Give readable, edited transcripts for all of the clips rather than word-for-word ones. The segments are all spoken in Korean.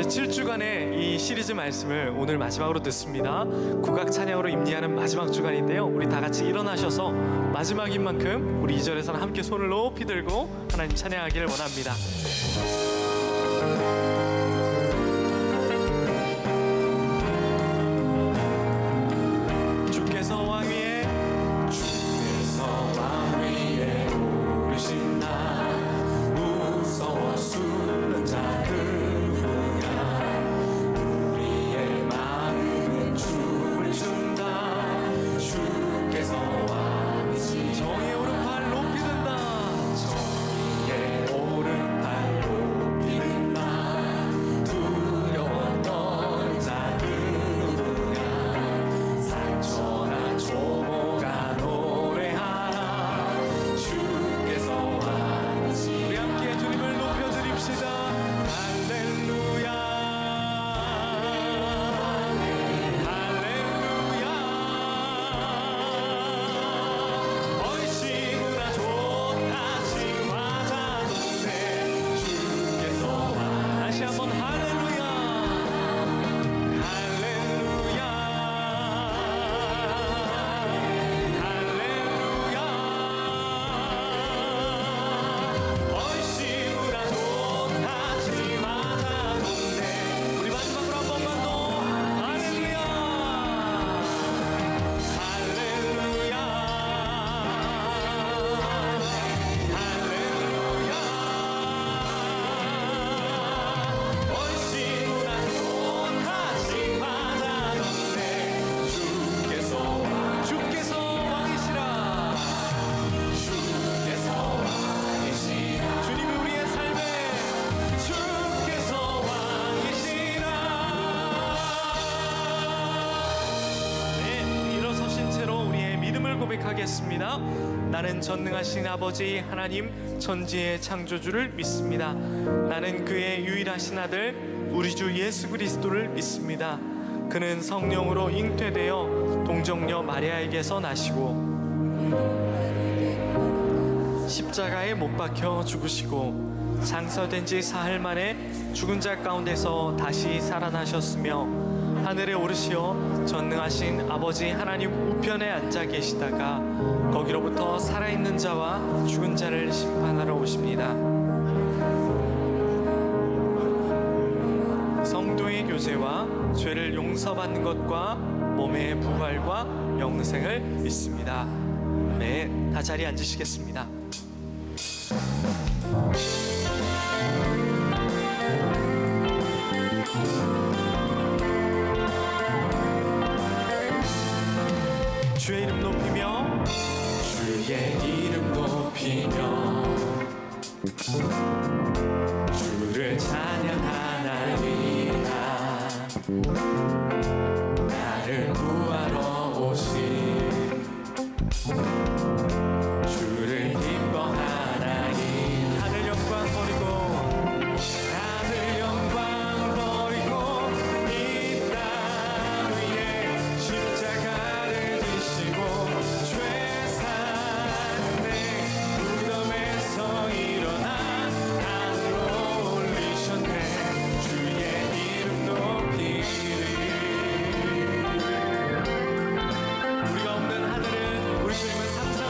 7주간의 이 시리즈 말씀을 오늘 마지막으로 듣습니다. 국악 찬양으로 임리하는 마지막 주간인데요, 우리 다 같이 일어나셔서 마지막인 만큼 우리 2절에서는 함께 손을 높이 들고 하나님 찬양하기를 원합니다. 주께서 왕 위에 오르신 날 무서워 숨는 자들 정의의 오른팔 높이 든다. 정의의 오른팔 높이 든다. 두려웠던 자들 누구냐. 상처나 조모가 노래하라. 주께서 왕이시. 우리 함께 주님을 높여드립시다. 할렐루야. 고백하겠습니다. 나는 전능하신 아버지 하나님 천지의 창조주를 믿습니다. 나는 그의 유일하신 아들 우리 주 예수 그리스도를 믿습니다. 그는 성령으로 잉태되어 동정녀 마리아에게서 나시고 십자가에 못 박혀 죽으시고 장사된 지 사흘 만에 죽은 자 가운데서 다시 살아나셨으며 하늘에 오르시어 전능하신 아버지 하나님 우편에 앉아 계시다가 거기로부터 살아있는 자와 죽은 자를 심판하러 오십니다. 성도의 교제와 죄를 용서받는 것과 몸의 부활과 영생을 믿습니다. 네, 다 자리에 앉으시겠습니다. 주의 이름 높이며 주의 이름 높이며 주를 찬양하나이다. 나를 구하러 오신 주를 기뻐하나이. 하늘 영광 버리고 하늘 영광 버리고 이 땅 위에 십자가를 지시고 죄 사는 무덤에서 일어나 하늘로 올리셨네. 주의 이름 높이리. 우리가 없는 하늘을 우리 주님은 상상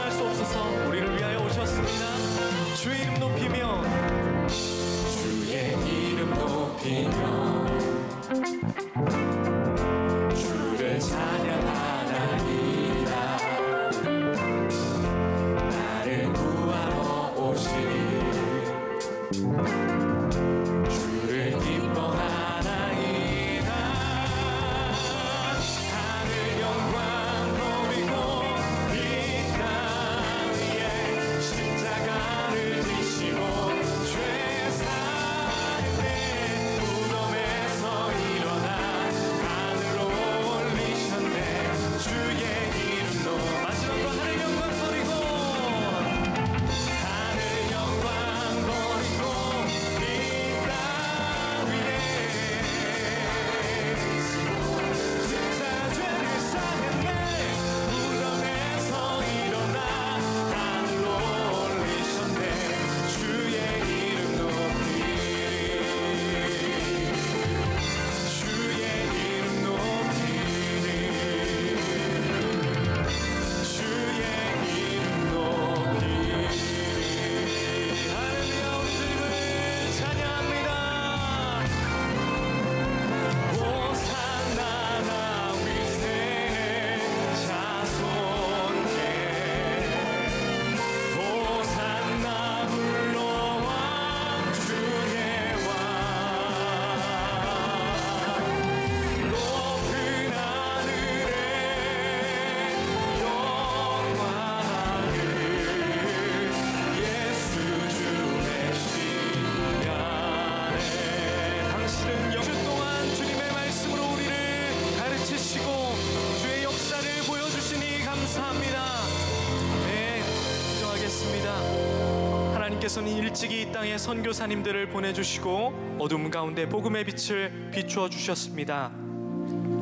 기도드리겠습니다. 하나님께서는 일찍이 이 땅에 선교사님들을 보내주시고 어둠 가운데 복음의 빛을 비추어 주셨습니다.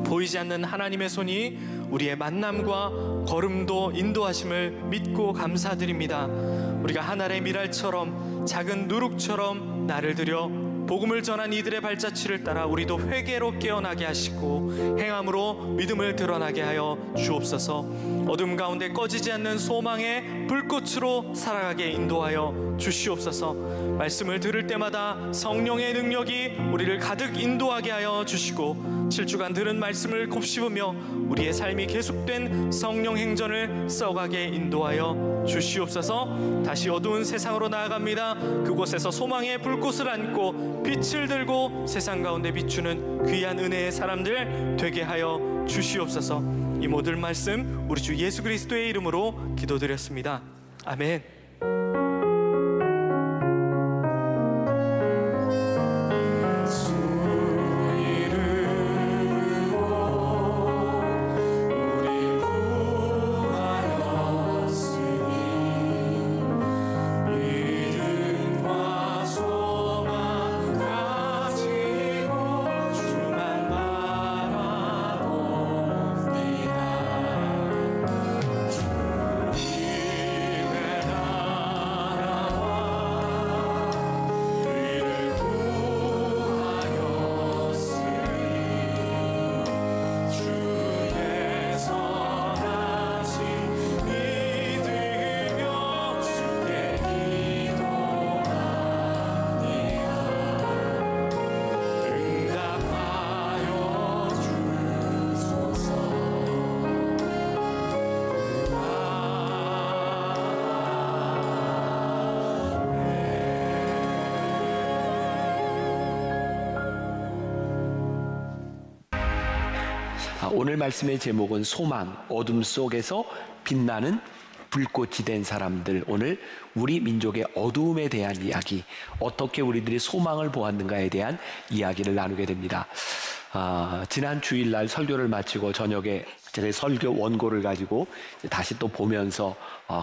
보이지 않는 하나님의 손이 우리의 만남과 걸음도 인도하심을 믿고 감사드립니다. 우리가 하늘의 미랄처럼 작은 누룩처럼 나를 들여 복음을 전한 이들의 발자취를 따라 우리도 회개로 깨어나게 하시고 행함으로 믿음을 드러나게 하여 주옵소서. 어둠 가운데 꺼지지 않는 소망의 불꽃으로 살아가게 인도하여 주시옵소서. 말씀을 들을 때마다 성령의 능력이 우리를 가득 인도하게 하여 주시고 7주간 들은 말씀을 곱씹으며 우리의 삶이 계속된 성령 행전을 써가게 인도하여 주시옵소서. 다시 어두운 세상으로 나아갑니다. 그곳에서 소망의 불꽃을 안고 빛을 들고 세상 가운데 비추는 귀한 은혜의 사람들 되게 하여 주시옵소서. 이 모든 말씀 우리 주 예수 그리스도의 이름으로 기도드렸습니다. 아멘. 오늘 말씀의 제목은 소망, 어둠 속에서 빛나는 불꽃이 된 사람들. 오늘 우리 민족의 어두움에 대한 이야기, 어떻게 우리들이 소망을 보았는가에 대한 이야기를 나누게 됩니다. 지난 주일날 설교를 마치고 저녁에 제 설교 원고를 가지고 다시 또 보면서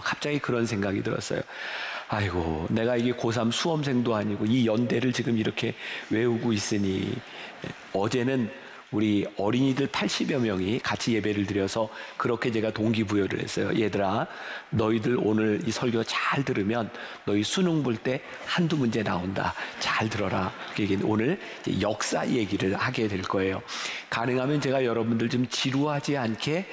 갑자기 그런 생각이 들었어요. 아이고, 내가 이게 고3 수험생도 아니고 이 연대를 지금 이렇게 외우고 있으니, 어제는 우리 어린이들 80여 명이 같이 예배를 드려서 그렇게 제가 동기부여를 했어요. 얘들아, 너희들 오늘 이 설교 잘 들으면 너희 수능 볼 때 한두 문제 나온다. 잘 들어라. 오늘 역사 얘기를 하게 될 거예요. 가능하면 제가 여러분들 좀 지루하지 않게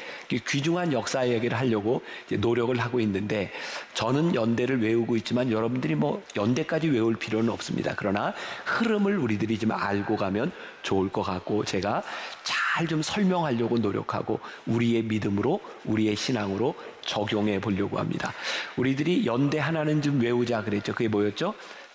귀중한 역사 얘기를 하려고 노력을 하고 있는데, 저는 연대를 외우고 있지만 여러분들이 뭐 연대까지 외울 필요는 없습니다. 그러나 흐름을 우리들이 좀 알고 가면 좋을 것 같고, 제가 잘 좀 설명하려고 노력하고 우리의 믿음으로, 우리의 신앙으로 적용해 보려고 합니다. 우리들이 연대 하나는 좀 외우자 그랬죠. 그게 뭐였죠?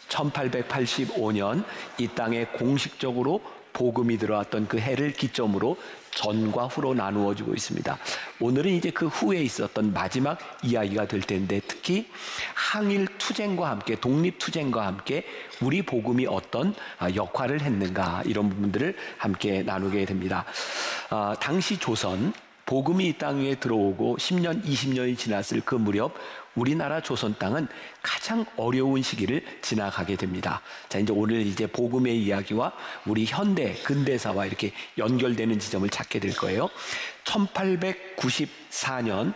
1885년 이 땅에 공식적으로 복음이 들어왔던 그 해를 기점으로 전과 후로 나누어지고 있습니다. 오늘은 이제 그 후에 있었던 마지막 이야기가 될 텐데, 특히 항일 투쟁과 함께, 독립 투쟁과 함께 우리 복음이 어떤 역할을 했는가, 이런 부분들을 함께 나누게 됩니다. 당시 조선, 복음이 이 땅 위에 들어오고 10년, 20년이 지났을 그 무렵 우리나라 조선 땅은 가장 어려운 시기를 지나가게 됩니다. 자, 이제 오늘 이제 복음의 이야기와 우리 현대, 근대사와 이렇게 연결되는 지점을 찾게 될 거예요. 1894년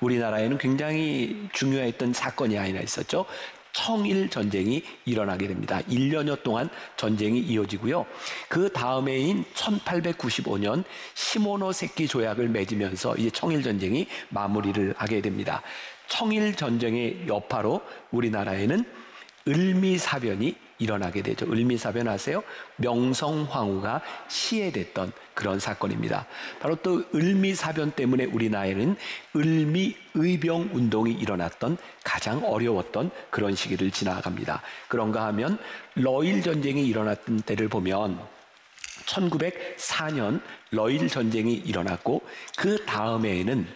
우리나라에는 굉장히 중요했던 사건이 하나 있었죠. 청일 전쟁이 일어나게 됩니다. 1년여 동안 전쟁이 이어지고요. 그 다음해인 1895년 시모노세키 조약을 맺으면서 이제 청일 전쟁이 마무리를 하게 됩니다. 청일 전쟁의 여파로 우리나라에는 을미사변이 일어나게 되죠. 을미사변 아세요? 명성황후가 시해됐던 그런 사건입니다. 바로 또 을미사변 때문에 우리나라에는 을미의병 운동이 일어났던 가장 어려웠던 그런 시기를 지나갑니다. 그런가 하면 러일 전쟁이 일어났던 때를 보면 1904년 러일 전쟁이 일어났고, 그 다음에는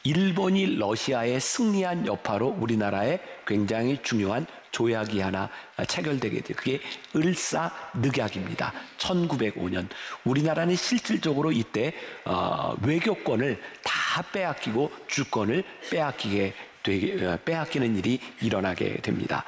일본이 러시아에 승리한 여파로 우리나라에 굉장히 중요한 조약이 하나 체결되게 돼요. 그게 을사늑약입니다. 1905년. 우리나라는 실질적으로 이때 외교권을 다 빼앗기고 주권을 빼앗기게 빼앗기는 일이 일어나게 됩니다.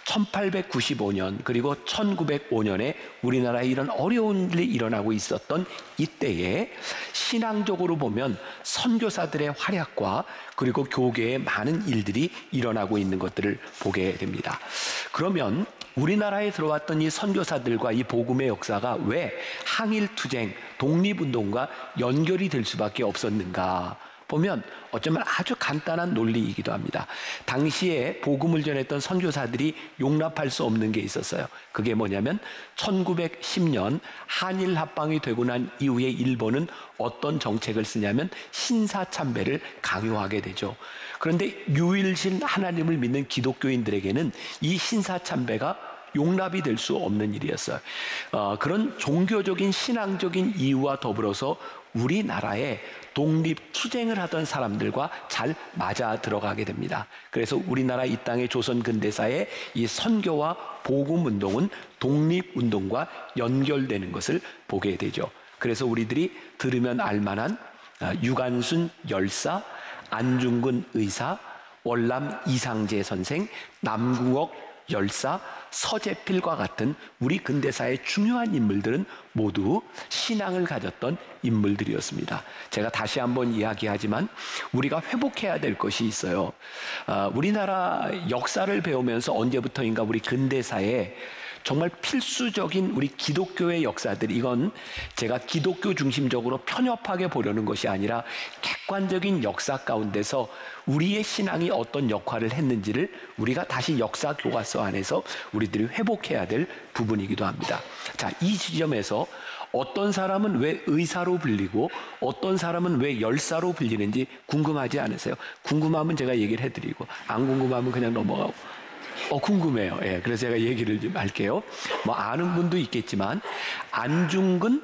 1895년 그리고 1905년에 우리나라에 이런 어려운 일이 일어나고 있었던 이때에 신앙적으로 보면 선교사들의 활약과 그리고 교계에 많은 일들이 일어나고 있는 것들을 보게 됩니다. 그러면 우리나라에 들어왔던 이 선교사들과 이 복음의 역사가 왜 항일투쟁, 독립운동과 연결이 될 수밖에 없었는가 보면 어쩌면 아주 간단한 논리이기도 합니다. 당시에 복음을 전했던 선교사들이 용납할 수 없는 게 있었어요. 그게 뭐냐면 1910년 한일 합방이 되고 난 이후에 일본은 어떤 정책을 쓰냐면 신사참배를 강요하게 되죠. 그런데 유일신 하나님을 믿는 기독교인들에게는 이 신사참배가 용납이 될 수 없는 일이었어요. 그런 종교적인 신앙적인 이유와 더불어서 우리나라에 독립투쟁을 하던 사람들과 잘 맞아 들어가게 됩니다. 그래서 우리나라 이 땅의 조선 근대사의 이 선교와 복음운동은 독립운동과 연결되는 것을 보게 되죠. 그래서 우리들이 들으면 알만한 유관순 열사, 안중근 의사, 월남 이상재 선생, 남궁옥 열사, 서재필과 같은 우리 근대사의 중요한 인물들은 모두 신앙을 가졌던 인물들이었습니다. 제가 다시 한번 이야기하지만 우리가 회복해야 될 것이 있어요. 우리나라 역사를 배우면서 언제부터인가 우리 근대사에 정말 필수적인 우리 기독교의 역사들, 이건 제가 기독교 중심적으로 편협하게 보려는 것이 아니라 객관적인 역사 가운데서 우리의 신앙이 어떤 역할을 했는지를 우리가 다시 역사 교과서 안에서 우리들이 회복해야 될 부분이기도 합니다. 자, 이 지점에서 어떤 사람은 왜 의사로 불리고 어떤 사람은 왜 열사로 불리는지 궁금하지 않으세요? 궁금하면 제가 얘기를 해드리고 안 궁금하면 그냥 넘어가고. 궁금해요. 예, 그래서 제가 얘기를 좀 할게요. 뭐 아는 분도 있겠지만 안중근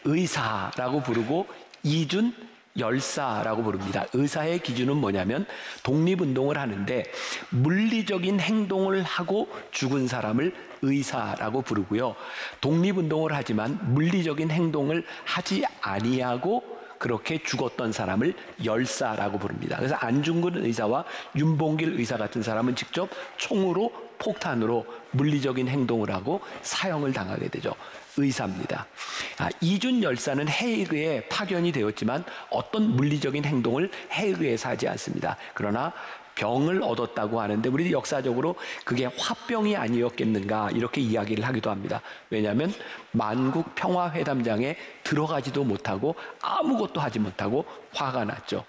의사라고 부르고 이준 열사라고 부릅니다. 의사의 기준은 뭐냐면 독립운동을 하는데 물리적인 행동을 하고 죽은 사람을 의사라고 부르고요. 독립운동을 하지만 물리적인 행동을 하지 아니하고 그렇게 죽었던 사람을 열사라고 부릅니다. 그래서 안중근 의사와 윤봉길 의사 같은 사람은 직접 총으로 폭탄으로 물리적인 행동을 하고 사형을 당하게 되죠. 의사입니다. 이준 열사는 해외에 파견이 되었지만 어떤 물리적인 행동을 해외에서 하지 않습니다. 그러나 병을 얻었다고 하는데 우리 역사적으로 그게 화병이 아니었겠는가 이렇게 이야기를 하기도 합니다. 왜냐하면 만국 평화회담장에 들어가지도 못하고 아무것도 하지 못하고 화가 났죠.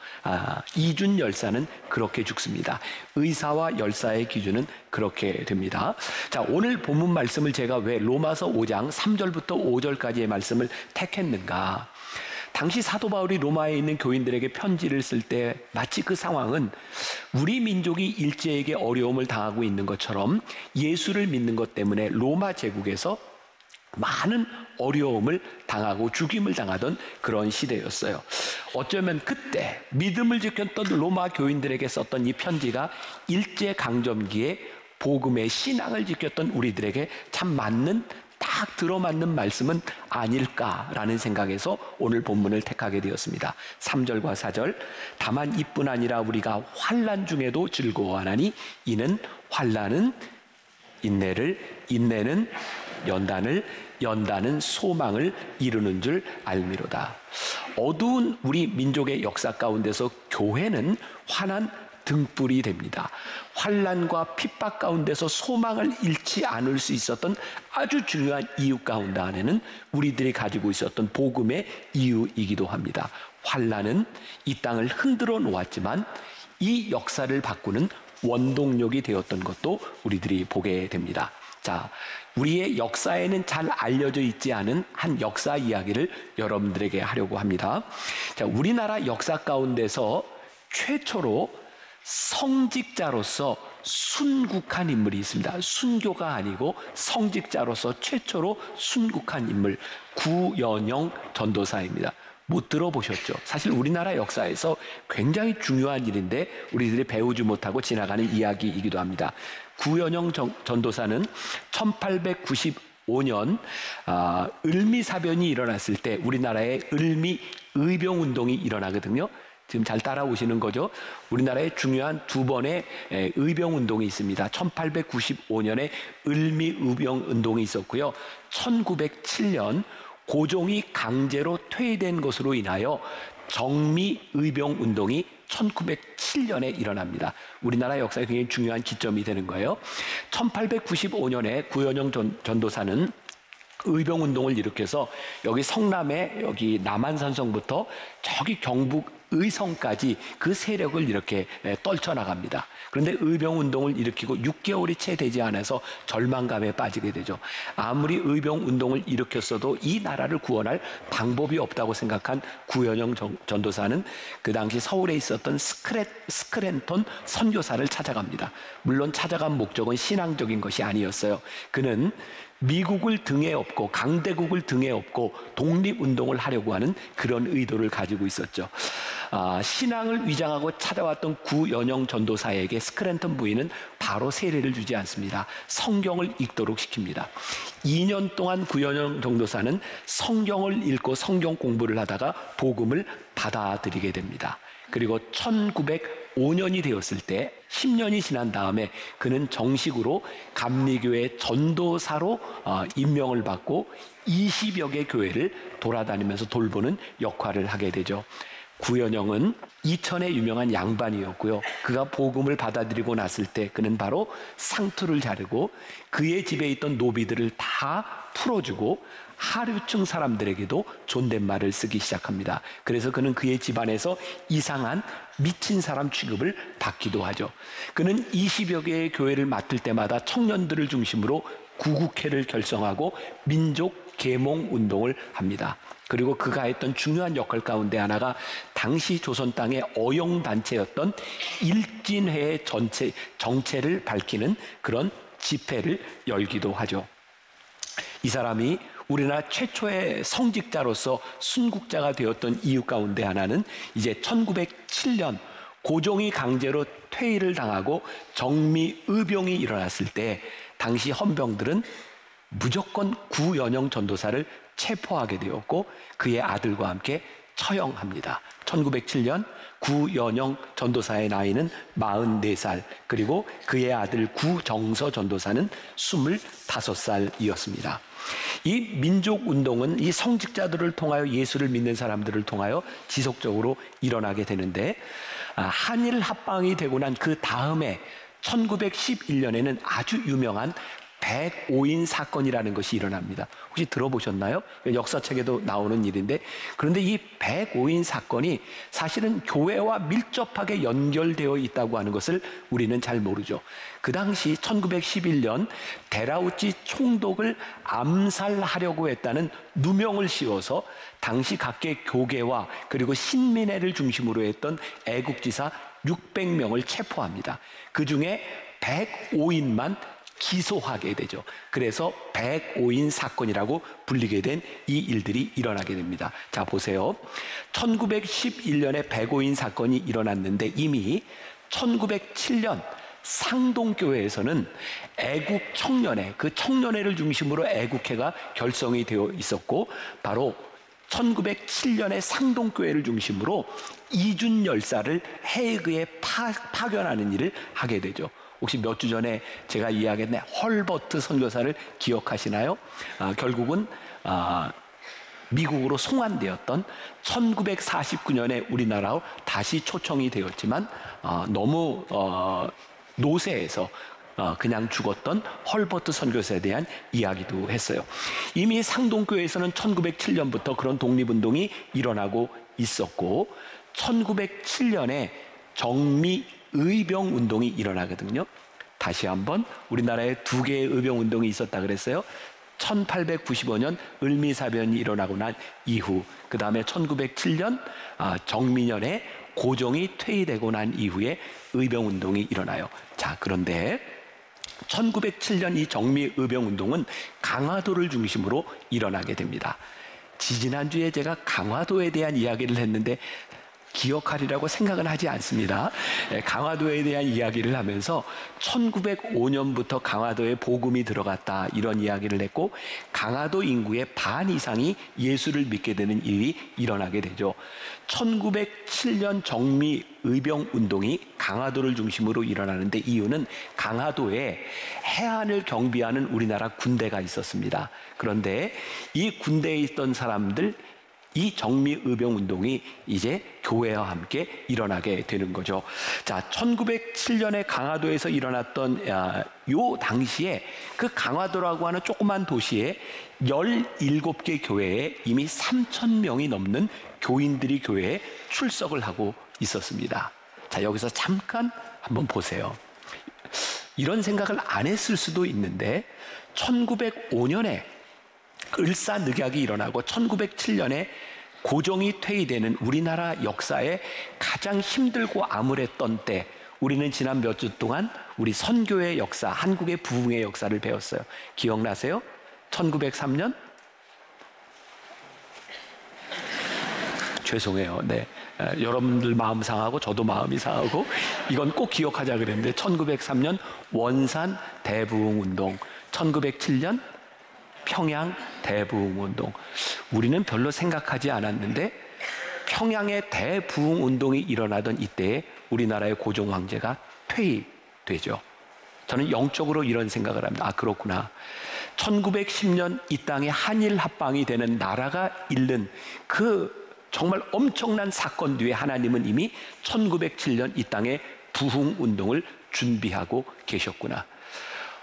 이준 열사는 그렇게 죽습니다. 의사와 열사의 기준은 그렇게 됩니다. 자, 오늘 본문 말씀을 제가 왜 로마서 5장 3절부터 5절까지의 말씀을 택했는가? 당시 사도 바울이 로마에 있는 교인들에게 편지를 쓸 때 마치 그 상황은 우리 민족이 일제에게 어려움을 당하고 있는 것처럼 예수를 믿는 것 때문에 로마 제국에서 많은 어려움을 당하고 죽임을 당하던 그런 시대였어요. 어쩌면 그때 믿음을 지켰던 로마 교인들에게 썼던 이 편지가 일제강점기에 복음의 신앙을 지켰던 우리들에게 참 맞는 딱 들어맞는 말씀은 아닐까라는 생각에서 오늘 본문을 택하게 되었습니다. 3절과 4절 다만 이뿐 아니라 우리가 환난 중에도 즐거워하나니 이는 환난은 인내를 인내는 연단을 연단은 소망을 이루는 줄 알미로다. 어두운 우리 민족의 역사 가운데서 교회는 환난 등불이 됩니다. 환난과 핍박 가운데서 소망을 잃지 않을 수 있었던 아주 중요한 이유 가운데 안에는 우리들이 가지고 있었던 복음의 이유이기도 합니다. 환난은 이 땅을 흔들어 놓았지만 이 역사를 바꾸는 원동력이 되었던 것도 우리들이 보게 됩니다. 자, 우리의 역사에는 잘 알려져 있지 않은 한 역사 이야기를 여러분들에게 하려고 합니다. 자, 우리나라 역사 가운데서 최초로 성직자로서 순국한 인물이 있습니다. 순교가 아니고 성직자로서 최초로 순국한 인물 구연영 전도사입니다. 못 들어보셨죠? 사실 우리나라 역사에서 굉장히 중요한 일인데 우리들이 배우지 못하고 지나가는 이야기이기도 합니다. 구연영 전도사는 1895년 을미사변이 일어났을 때 우리나라에 을미 의병운동이 일어나거든요. 지금 잘 따라오시는 거죠? 우리나라에 중요한 두 번의 의병운동이 있습니다. 1895년에 을미의병운동이 있었고요. 1907년 고종이 강제로 퇴위된 것으로 인하여 정미의병운동이 1907년에 일어납니다. 우리나라 역사에 굉장히 중요한 기점이 되는 거예요. 1895년에 구현영 전도사는 의병운동을 일으켜서 여기 성남의 여기 남한산성부터 저기 경북 의성까지 그 세력을 이렇게 떨쳐나갑니다. 그런데 의병운동을 일으키고 6개월이 채 되지 않아서 절망감에 빠지게 되죠. 아무리 의병운동을 일으켰어도 이 나라를 구원할 방법이 없다고 생각한 구현영 전도사는 그 당시 서울에 있었던 스크랜턴 선교사를 찾아갑니다. 물론 찾아간 목적은 신앙적인 것이 아니었어요. 그는 미국을 등에 업고 강대국을 등에 업고 독립운동을 하려고 하는 그런 의도를 가지고 있었죠. 신앙을 위장하고 찾아왔던 구연영 전도사에게 스크랜턴 부인은 바로 세례를 주지 않습니다. 성경을 읽도록 시킵니다. 2년 동안 구연영 전도사는 성경을 읽고 성경 공부를 하다가 복음을 받아들이게 됩니다. 그리고 1905년이 되었을 때 10년이 지난 다음에 그는 정식으로 감리교회 전도사로 임명을 받고 20여 개 교회를 돌아다니면서 돌보는 역할을 하게 되죠. 구현영은 이천의 유명한 양반이었고요. 그가 복음을 받아들이고 났을 때 그는 바로 상투를 자르고 그의 집에 있던 노비들을 다 풀어주고 하류층 사람들에게도 존댓말을 쓰기 시작합니다. 그래서 그는 그의 집안에서 이상한 미친 사람 취급을 받기도 하죠. 그는 20여 개의 교회를 맡을 때마다 청년들을 중심으로 구국회를 결성하고 민족 계몽 운동을 합니다. 그리고 그가 했던 중요한 역할 가운데 하나가 당시 조선 땅의 어용단체였던 일진회의 정체를 밝히는 그런 집회를 열기도 하죠. 이 사람이 우리나라 최초의 성직자로서 순국자가 되었던 이유 가운데 하나는 이제 1907년 고종이 강제로 퇴위를 당하고 정미의병이 일어났을 때 당시 헌병들은 무조건 구연영 전도사를 체포하게 되었고 그의 아들과 함께 처형합니다. 1907년 구연영 전도사의 나이는 44살, 그리고 그의 아들 구정서 전도사는 25살이었습니다. 이 민족운동은 이 성직자들을 통하여 예수를 믿는 사람들을 통하여 지속적으로 일어나게 되는데, 한일 합방이 되고 난 그 다음에 1911년에는 아주 유명한 105인 사건이라는 것이 일어납니다. 혹시 들어보셨나요? 역사책에도 나오는 일인데, 그런데 이 105인 사건이 사실은 교회와 밀접하게 연결되어 있다고 하는 것을 우리는 잘 모르죠. 그 당시 1911년 데라우치 총독을 암살하려고 했다는 누명을 씌워서 당시 각계 교계와 그리고 신민회를 중심으로 했던 애국지사 600명을 체포합니다. 그 중에 105인만 기소하게 되죠. 그래서 105인 사건이라고 불리게 된 이 일들이 일어나게 됩니다. 자, 보세요. 1911년에 105인 사건이 일어났는데 이미 1907년 상동교회에서는 애국 청년회, 그 청년회를 중심으로 애국회가 결성이 되어 있었고, 바로 1907년에 상동교회를 중심으로 이준 열사를 해외에 파견하는 일을 하게 되죠. 혹시 몇 주 전에 제가 이야기했던 헐버트 선교사를 기억하시나요? 결국은 미국으로 송환되었던 1949년에 우리나라로 다시 초청이 되었지만 너무 노쇠해서 그냥 죽었던 헐버트 선교사에 대한 이야기도 했어요. 이미 상동교회에서는 1907년부터 그런 독립운동이 일어나고 있었고, 1907년에 정미의병운동이 일어나거든요. 다시 한번 우리나라에 두 개의 의병운동이 있었다 그랬어요. 1895년 을미사변이 일어나고 난 이후, 그 다음에 1907년 정민년에 고종이 퇴위되고 난 이후에 의병운동이 일어나요. 자, 그런데 1907년 이 정미의병운동은 강화도를 중심으로 일어나게 됩니다. 지지난주에 제가 강화도에 대한 이야기를 했는데 기억하리라고 생각은 하지 않습니다. 강화도에 대한 이야기를 하면서 1905년부터 강화도에 복음이 들어갔다 이런 이야기를 했고 강화도 인구의 반 이상이 예수를 믿게 되는 일이 일어나게 되죠. 1907년 정미의병 운동이 강화도를 중심으로 일어나는데 이유는 강화도에 해안을 경비하는 우리나라 군대가 있었습니다. 그런데 이 군대에 있던 사람들 이 정미의병 운동이 이제 교회와 함께 일어나게 되는 거죠. 자, 1907년에 강화도에서 일어났던 요 당시에 그 강화도라고 하는 조그만 도시에 17개 교회에 이미 3,000명이 넘는 교인들이 교회에 출석을 하고 있었습니다. 자, 여기서 잠깐 한번 보세요. 이런 생각을 안 했을 수도 있는데 1905년에 을사늑약이 일어나고 1907년에 고종이 퇴위되는 우리나라 역사에 가장 힘들고 암울했던 때 우리는 지난 몇 주 동안 우리 선교의 역사, 한국의 부흥의 역사를 배웠어요. 기억나세요? 1903년? 죄송해요. 네. 여러분들 마음 상하고 저도 마음이 상하고 이건 꼭 기억하자 그랬는데 1903년 원산 대부흥운동, 1907년 평양 대부흥운동. 우리는 별로 생각하지 않았는데 평양의 대부흥운동이 일어나던 이때에 우리나라의 고종 황제가 퇴위되죠. 저는 영적으로 이런 생각을 합니다. 아, 그렇구나. 1910년 이 땅에 한일 합방이 되는 나라가 잃는 그 정말 엄청난 사건 뒤에 하나님은 이미 1907년 이 땅에 부흥운동을 준비하고 계셨구나.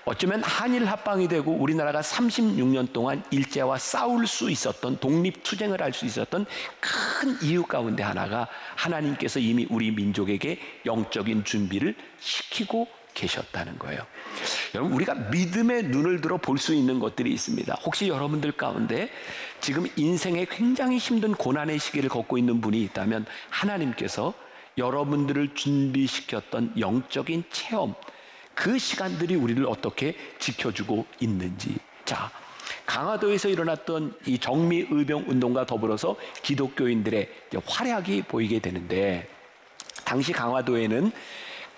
어쩌면 한일 합방이 되고 우리나라가 36년 동안 일제와 싸울 수 있었던 독립투쟁을 할 수 있었던 큰 이유 가운데 하나가 하나님께서 이미 우리 민족에게 영적인 준비를 시키고 계셨다는 거예요. 여러분, 우리가 믿음의 눈을 들어 볼 수 있는 것들이 있습니다. 혹시 여러분들 가운데 지금 인생에 굉장히 힘든 고난의 시기를 겪고 있는 분이 있다면 하나님께서 여러분들을 준비시켰던 영적인 체험, 그 시간들이 우리를 어떻게 지켜주고 있는지. 자, 강화도에서 일어났던 이 정미의병 운동과 더불어서 기독교인들의 활약이 보이게 되는데 당시 강화도에는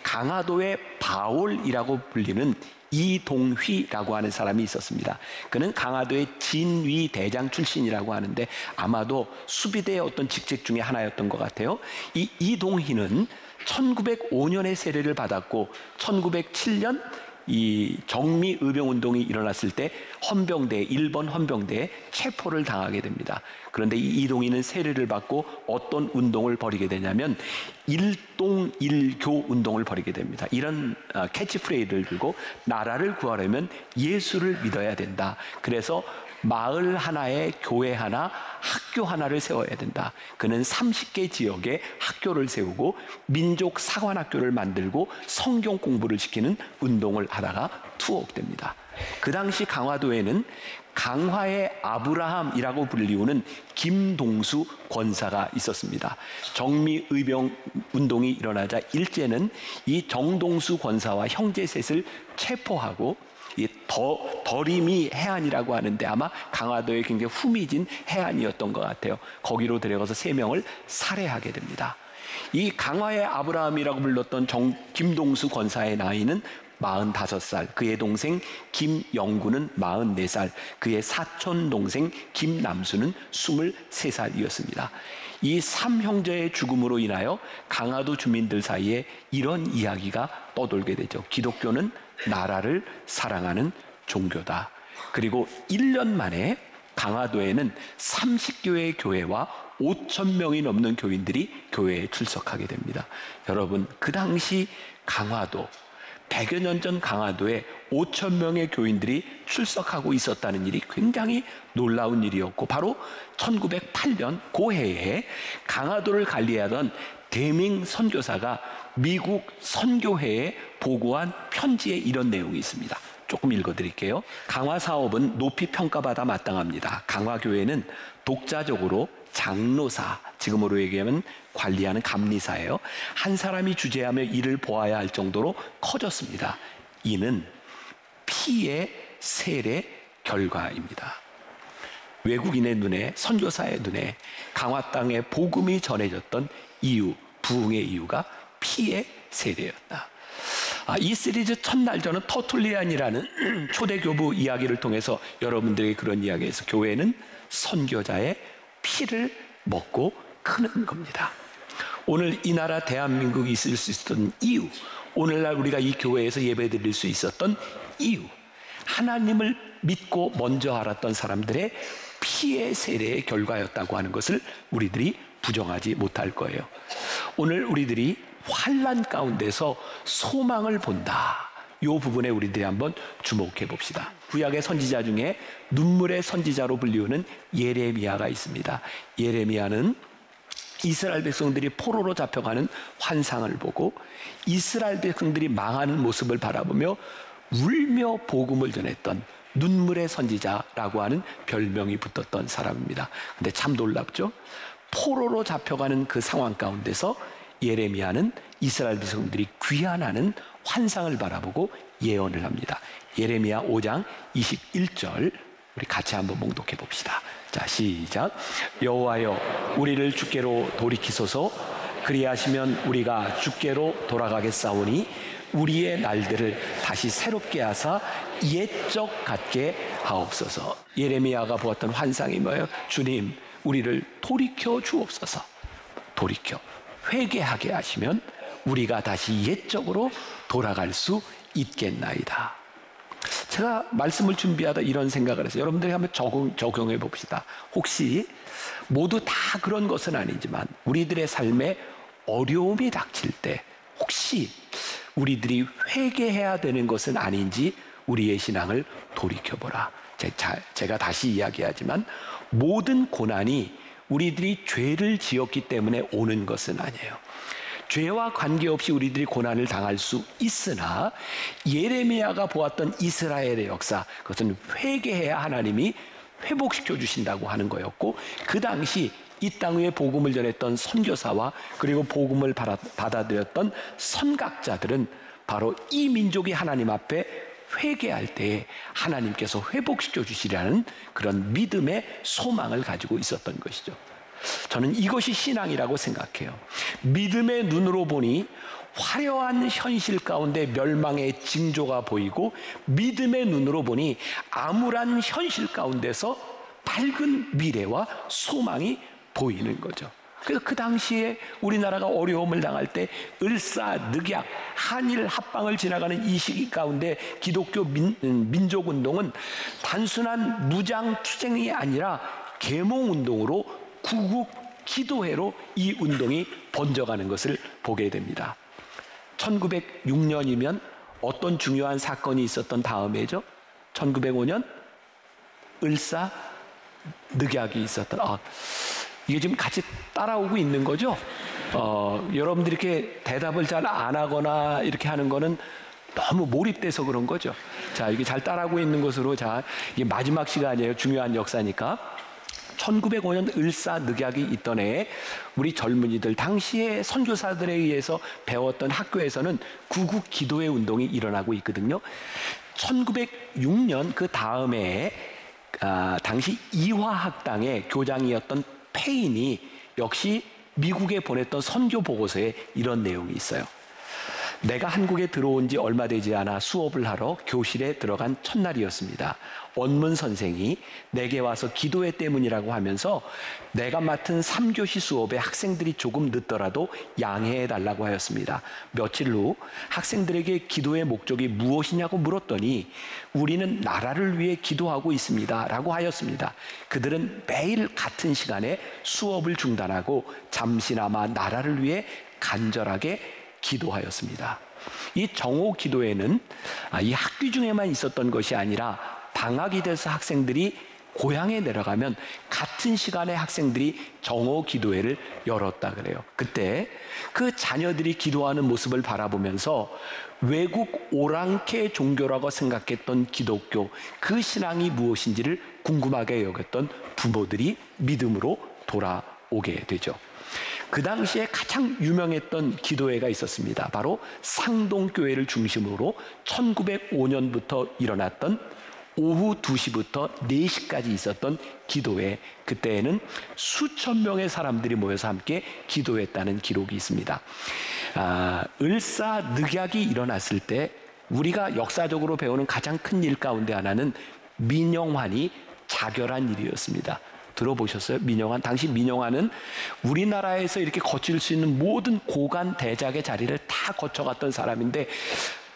강화도의 바울이라고 불리는 이동휘라고 하는 사람이 있었습니다. 그는 강화도의 진위 대장 출신이라고 하는데 아마도 수비대의 어떤 직책 중에 하나였던 것 같아요. 이 이동휘는 1905년에 세례를 받았고 1907년 이 정미의병운동이 일어났을 때 헌병대, 일본 헌병대에 체포를 당하게 됩니다. 그런데 이 이동희는 세례를 받고 어떤 운동을 벌이게 되냐면 일동일교 운동을 벌이게 됩니다. 이런 캐치프레이즈를 들고 나라를 구하려면 예수를 믿어야 된다. 그래서 마을 하나에 교회 하나, 학교 하나를 세워야 된다. 그는 30개 지역에 학교를 세우고 민족 사관학교를 만들고 성경 공부를 시키는 운동을 하다가 투옥됩니다. 그 당시 강화도에는 강화의 아브라함이라고 불리우는 김동수 권사가 있었습니다. 정미의병 운동이 일어나자 일제는 이 정동수 권사와 형제 셋을 체포하고 이 더림이 해안이라고 하는데 아마 강화도에 굉장히 후미진 해안이었던 것 같아요. 거기로 데려가서 3명을 살해하게 됩니다. 이 강화의 아브라함이라고 불렀던 김동수 권사의 나이는 45살, 그의 동생 김영구는 44살, 그의 사촌 동생 김남수는 23살이었습니다. 이 3형제의 죽음으로 인하여 강화도 주민들 사이에 이런 이야기가 떠돌게 되죠. 기독교는 나라를 사랑하는 종교다. 그리고 1년 만에 강화도에는 30교회의 교회와 5,000명이 넘는 교인들이 교회에 출석하게 됩니다. 여러분, 그 당시 강화도 100여 년 전 강화도에 5,000명의 교인들이 출석하고 있었다는 일이 굉장히 놀라운 일이었고 바로 1908년 고해에 강화도를 관리하던 대밍 선교사가 미국 선교회에 보고한 편지에 이런 내용이 있습니다. 조금 읽어드릴게요. 강화 사업은 높이 평가받아 마땅합니다. 강화교회는 독자적으로 장로사, 지금으로 얘기하면 관리하는 감리사예요. 한 사람이 주재하며 이를 보아야 할 정도로 커졌습니다. 이는 피의 세례 결과입니다. 외국인의 눈에, 선교사의 눈에 강화 땅에 복음이 전해졌던 이유, 부흥의 이유가 피의 세례였다. 이 시리즈 첫날 저는 터툴리안이라는 초대교부 이야기를 통해서 여러분들에게 그런 이야기에서 교회는 선교자의 피를 먹고 크는 겁니다. 오늘 이 나라 대한민국이 있을 수 있었던 이유, 오늘날 우리가 이 교회에서 예배드릴 수 있었던 이유, 하나님을 믿고 먼저 알았던 사람들의 피의 세례의 결과였다고 하는 것을 우리들이 부정하지 못할 거예요. 오늘 우리들이 환난 가운데서 소망을 본다. 이 부분에 우리들이 한번 주목해 봅시다. 구약의 선지자 중에 눈물의 선지자로 불리우는 예레미야가 있습니다. 예레미야는 이스라엘 백성들이 포로로 잡혀가는 환상을 보고 이스라엘 백성들이 망하는 모습을 바라보며 울며 복음을 전했던 눈물의 선지자라고 하는 별명이 붙었던 사람입니다. 근데 참 놀랍죠? 포로로 잡혀가는 그 상황 가운데서 예레미야는 이스라엘 백성들이 귀환하는 환상을 바라보고 예언을 합니다. 예레미야 5장 21절 우리 같이 한번 봉독해 봅시다. 자, 시작. 여호와여, 우리를 주께로 돌이키소서. 그리하시면 우리가 주께로 돌아가겠사오니 우리의 날들을 다시 새롭게 하사 옛적 같게 하옵소서. 예레미야가 보았던 환상이 뭐예요? 주님, 우리를 돌이켜 주옵소서. 돌이켜 회개하게 하시면 우리가 다시 옛적으로 돌아갈 수 있겠나이다. 제가 말씀을 준비하다 이런 생각을 해서 여러분들이 한번 적용해 봅시다. 혹시 모두 다 그런 것은 아니지만 우리들의 삶에 어려움이 닥칠 때 혹시 우리들이 회개해야 되는 것은 아닌지 우리의 신앙을 돌이켜보라. 제가 다시 이야기하지만 모든 고난이 우리들이 죄를 지었기 때문에 오는 것은 아니에요. 죄와 관계없이 우리들이 고난을 당할 수 있으나 예레미야가 보았던 이스라엘의 역사, 그것은 회개해야 하나님이 회복시켜 주신다고 하는 거였고, 그 당시 이 땅 위에 복음을 전했던 선교사와 그리고 복음을 받아들였던 선각자들은 바로 이 민족이 하나님 앞에 회개할 때에 하나님께서 회복시켜 주시라는 그런 믿음의 소망을 가지고 있었던 것이죠. 저는 이것이 신앙이라고 생각해요. 믿음의 눈으로 보니 화려한 현실 가운데 멸망의 징조가 보이고, 믿음의 눈으로 보니 암울한 현실 가운데서 밝은 미래와 소망이 보이는 거죠. 그래서 그 당시에 우리나라가 어려움을 당할 때 을사늑약, 한일 합방을 지나가는 이 시기 가운데 기독교 민족운동은 단순한 무장 투쟁이 아니라 계몽운동으로 구국 기도회로 이 운동이 번져가는 것을 보게 됩니다. 1906년이면 어떤 중요한 사건이 있었던 다음에죠? 1905년 을사늑약이 있었던, 이게 지금 같이 따라오고 있는 거죠? 여러분들이 이렇게 대답을 잘 안 하거나 이렇게 하는 거는 너무 몰입돼서 그런 거죠. 자, 이게 잘 따라오고 있는 것으로, 자, 이게 마지막 시간이에요. 중요한 역사니까. 1905년 을사늑약이 있던 해에 우리 젊은이들, 당시에 선교사들에 의해서 배웠던 학교에서는 구국 기도회 운동이 일어나고 있거든요. 1906년 그 다음에 당시 이화학당의 교장이었던 페인이 역시 미국에 보냈던 선교 보고서에 이런 내용이 있어요. 내가 한국에 들어온 지 얼마 되지 않아 수업을 하러 교실에 들어간 첫날이었습니다. 원문 선생이 내게 와서 기도회 때문이라고 하면서 내가 맡은 3교시 수업에 학생들이 조금 늦더라도 양해해 달라고 하였습니다. 며칠 후 학생들에게 기도의 목적이 무엇이냐고 물었더니 우리는 나라를 위해 기도하고 있습니다 라고 하였습니다. 그들은 매일 같은 시간에 수업을 중단하고 잠시나마 나라를 위해 간절하게 기도하였습니다. 이 정오 기도회는 이 학기 중에만 있었던 것이 아니라 방학이 돼서 학생들이 고향에 내려가면 같은 시간에 학생들이 정오 기도회를 열었다 그래요. 그때 그 자녀들이 기도하는 모습을 바라보면서 외국 오랑캐 종교라고 생각했던 기독교, 그 신앙이 무엇인지를 궁금하게 여겼던 부모들이 믿음으로 돌아오게 되죠. 그 당시에 가장 유명했던 기도회가 있었습니다. 바로 상동교회를 중심으로 1905년부터 일어났던 오후 2시부터 4시까지 있었던 기도회, 그때에는 수천 명의 사람들이 모여서 함께 기도했다는 기록이 있습니다. 을사늑약이 일어났을 때 우리가 역사적으로 배우는 가장 큰 일 가운데 하나는 민영환이 자결한 일이었습니다. 들어보셨어요? 민영환. 당시 민영환은 우리나라에서 이렇게 거칠 수 있는 모든 고관 대작의 자리를 다 거쳐갔던 사람인데,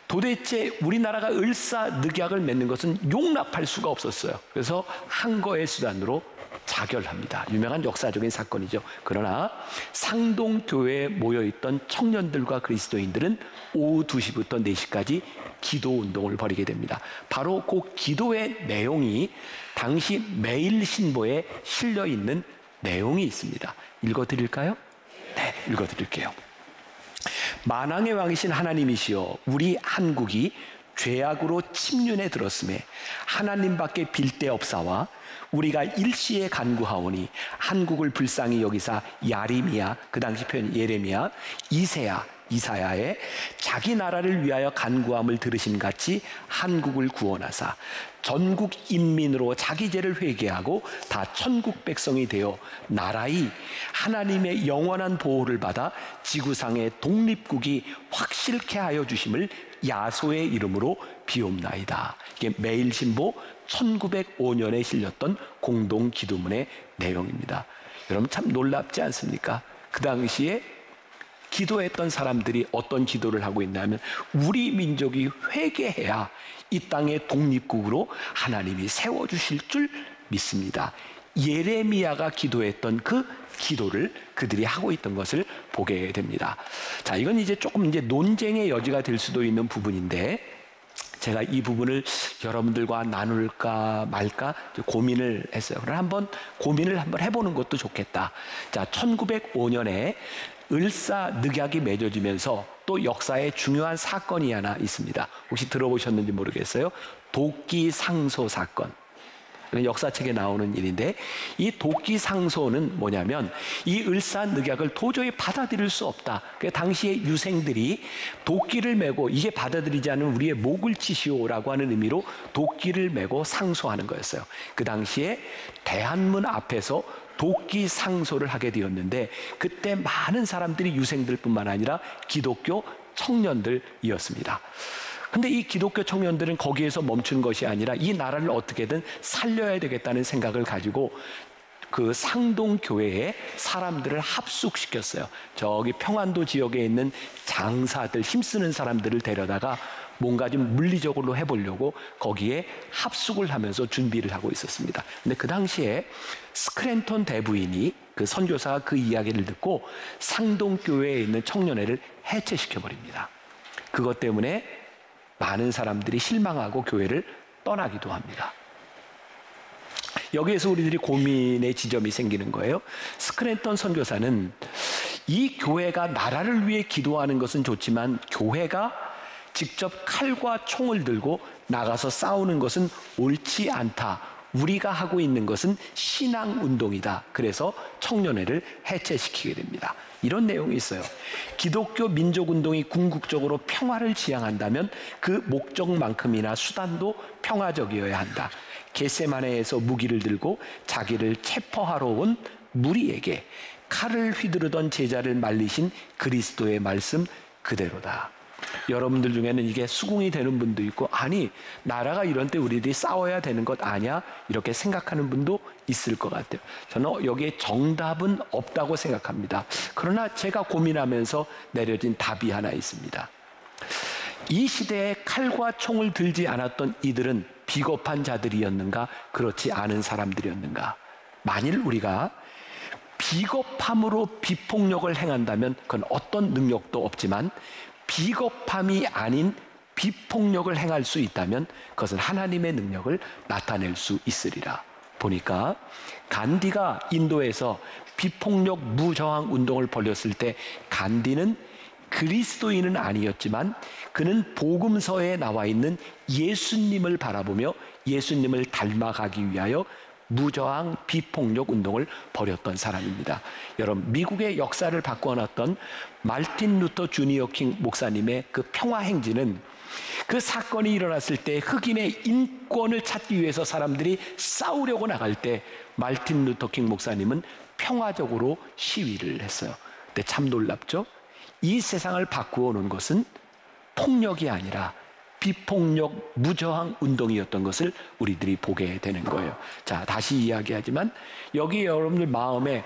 도대체 우리나라가 을사늑약을 맺는 것은 용납할 수가 없었어요. 그래서 항거의 수단으로 자결합니다. 유명한 역사적인 사건이죠. 그러나 상동교회에 모여있던 청년들과 그리스도인들은 오후 2시부터 4시까지 기도운동을 벌이게 됩니다. 바로 그 기도의 내용이 당시 매일신보에 실려있는 내용이 있습니다. 읽어드릴까요? 네, 읽어드릴게요. 만왕의 왕이신 하나님이시여, 우리 한국이 죄악으로 침륜에 들었음에 하나님밖에 빌 데 없사와 우리가 일시에 간구하오니 한국을 불쌍히 여기사 야림이야, 그 당시 표현 예레미야, 이사야의 자기 나라를 위하여 간구함을 들으심 같이 한국을 구원하사 전국 인민으로 자기 죄를 회개하고 다 천국 백성이 되어 나라이 하나님의 영원한 보호를 받아 지구상의 독립국이 확실케 하여 주심을 야소의 이름으로 비옵나이다. 이게 매일신보 1905년에 실렸던 공동 기도문의 내용입니다. 여러분 참 놀랍지 않습니까? 그 당시에 기도했던 사람들이 어떤 기도를 하고 있냐면, 우리 민족이 회개해야 이 땅의 독립국으로 하나님이 세워주실 줄 믿습니다. 예레미야가 기도했던 그 기도를 그들이 하고 있던 것을 보게 됩니다. 자, 이건 이제 조금 이제 논쟁의 여지가 될 수도 있는 부분인데, 제가 이 부분을 여러분들과 나눌까 말까 고민을 했어요. 그럼 한번 고민을 한번 해보는 것도 좋겠다. 자, 1905년에 을사늑약이 맺어지면서 또 역사에 중요한 사건이 하나 있습니다. 혹시 들어보셨는지 모르겠어요. 도끼 상소 사건. 역사책에 나오는 일인데, 이 도끼 상소는 뭐냐면 이 을사늑약을 도저히 받아들일 수 없다. 그 당시에 유생들이 도끼를 메고 이게 받아들이지 않으면 우리의 목을 치시오라고 하는 의미로 도끼를 메고 상소하는 거였어요. 그 당시에 대한문 앞에서 도끼 상소를 하게 되었는데, 그때 많은 사람들이 유생들뿐만 아니라 기독교 청년들이었습니다. 근데 이 기독교 청년들은 거기에서 멈춘 것이 아니라 이 나라를 어떻게든 살려야 되겠다는 생각을 가지고 그 상동교회에 사람들을 합숙시켰어요. 저기 평안도 지역에 있는 장사들, 힘쓰는 사람들을 데려다가 뭔가 좀 물리적으로 해보려고 거기에 합숙을 하면서 준비를 하고 있었습니다. 근데 그 당시에 스크랜턴 대부인이, 그 선교사가 그 이야기를 듣고 상동교회에 있는 청년회를 해체시켜버립니다. 그것 때문에 많은 사람들이 실망하고 교회를 떠나기도 합니다. 여기에서 우리들이 고민의 지점이 생기는 거예요. 스크랜턴 선교사는 이 교회가 나라를 위해 기도하는 것은 좋지만 교회가 직접 칼과 총을 들고 나가서 싸우는 것은 옳지 않다. 우리가 하고 있는 것은 신앙운동이다. 그래서 청년회를 해체시키게 됩니다. 이런 내용이 있어요. 기독교 민족운동이 궁극적으로 평화를 지향한다면 그 목적만큼이나 수단도 평화적이어야 한다. 겟세마네에서 무기를 들고 자기를 체포하러 온 무리에게 칼을 휘두르던 제자를 말리신 그리스도의 말씀 그대로다. 여러분들 중에는 이게 수긍이 되는 분도 있고, 아니 나라가 이런 때 우리들이 싸워야 되는 것 아니야? 이렇게 생각하는 분도 있을 것 같아요. 저는 여기에 정답은 없다고 생각합니다. 그러나 제가 고민하면서 내려진 답이 하나 있습니다. 이 시대에 칼과 총을 들지 않았던 이들은 비겁한 자들이었는가? 그렇지 않은 사람들이었는가? 만일 우리가 비겁함으로 비폭력을 행한다면 그건 어떤 능력도 없지만, 비겁함이 아닌 비폭력을 행할 수 있다면 그것은 하나님의 능력을 나타낼 수 있으리라. 보니까 간디가 인도에서 비폭력 무저항 운동을 벌였을 때 간디는 그리스도인은 아니었지만 그는 복음서에 나와 있는 예수님을 바라보며 예수님을 닮아가기 위하여 무저항 비폭력 운동을 벌였던 사람입니다. 여러분, 미국의 역사를 바꿔놨던 말틴 루터 주니어 킹 목사님의 그 평화 행진은 그 사건이 일어났을 때 흑인의 인권을 찾기 위해서 사람들이 싸우려고 나갈 때 말틴 루터킹 목사님은 평화적으로 시위를 했어요. 근데 참 놀랍죠? 이 세상을 바꾸어 놓은 것은 폭력이 아니라 비폭력 무저항 운동이었던 것을 우리들이 보게 되는 거예요. 자, 다시 이야기하지만 여기 여러분들 마음에